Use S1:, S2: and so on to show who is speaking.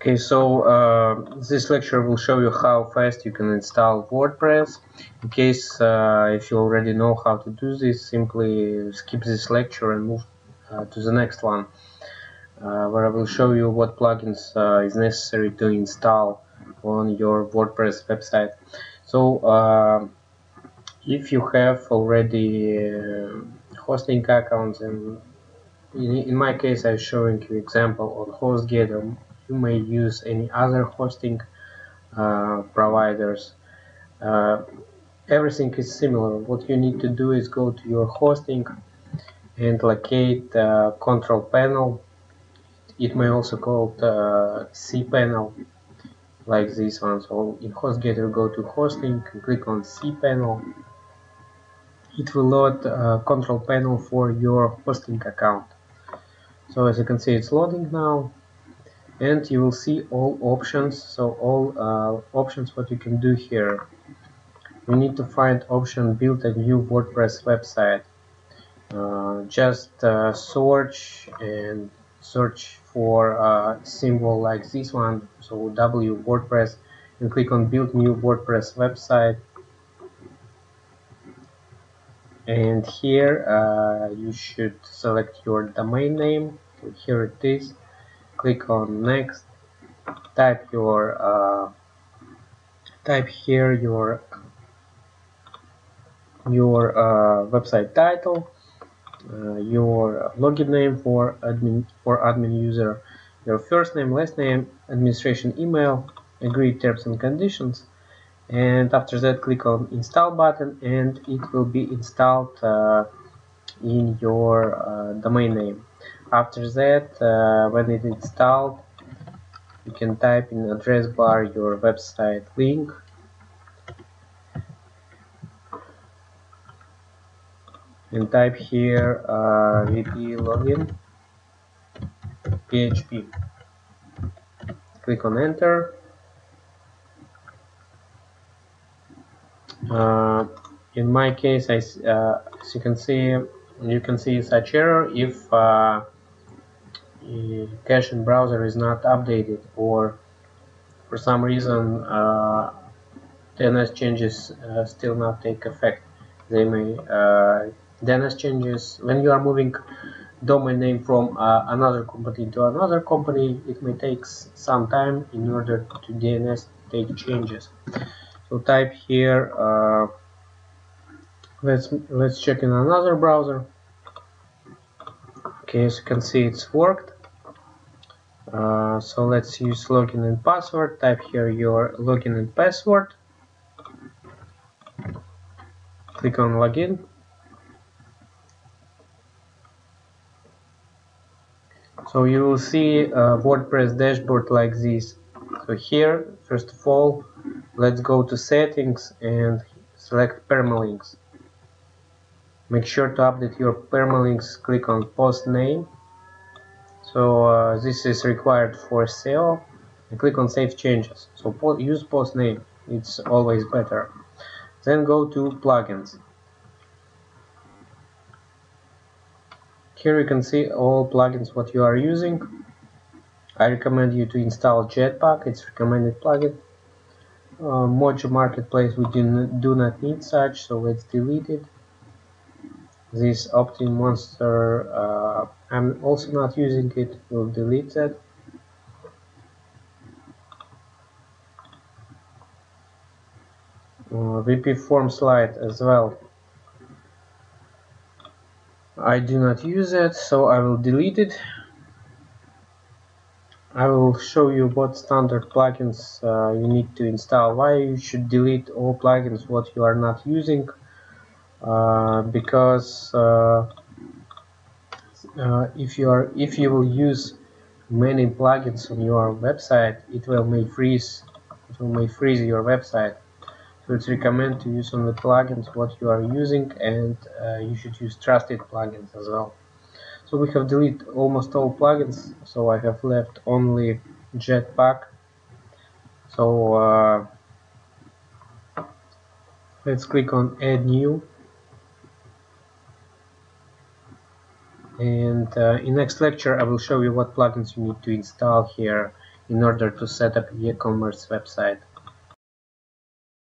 S1: Okay, so this lecture will show you how fast you can install WordPress. In case if you already know how to do this, simply skip this lecture and move to the next one, where I will show you what plugins is necessary to install on your WordPress website. So if you have already hosting accounts, and in my case I'm showing you example on HostGator, you may use any other hosting providers. Everything is similar. What you need to do is go to your hosting and locate control panel. It may also called cPanel, like this one. So in HostGator, go to hosting, click on cPanel. It will load control panel for your hosting account. So as you can see, it's loading now, and you will see all options. So all options what you can do here. You need to find option build a new WordPress website. Just search for a symbol like this one, so W WordPress, and click on build new WordPress website. And here you should select your domain name. So here it is. Click on next. Type here your website title, your login name for admin user, your first name, last name, administration email, agree terms and conditions, and after that click on install button, and it will be installed in your domain name. After that, when it's installed, you can type in address bar your website link, and type here wp login php. Click on enter. In my case, as you can see such error if cache in browser is not updated, or for some reason DNS changes still not take effect. They may DNS changes when you are moving domain name from another company to another company. It may take some time in order to DNS take changes. So type here. Let's check in another browser. Okay, as you can see, it's worked. So let's use login and password. Type here your login and password. Click on login. So you will see a WordPress dashboard like this. So here, first of all, let's go to settings and select permalinks. Make sure to update your permalinks. Click on post name. So this is required for SEO. And click on save changes. So use post name. It's always better. Then go to plugins. Here you can see all plugins what you are using. I recommend you to install Jetpack. It's recommended plugin. Mojo Marketplace, we do not need such, so let's delete it. This Optin Monster, I'm also not using it. We'll delete that. VP Form Slide as well. I do not use it, so I will delete it. I will show you what standard plugins you need to install. Why you should delete all plugins what you are not using? Because if you will use many plugins on your website, it may freeze your website. So it's recommended to use only plugins what you are using, and you should use trusted plugins as well. So we have deleted almost all plugins, so I have left only Jetpack. So let's click on add new, and in next lecture I will show you what plugins you need to install here in order to set up e-commerce website.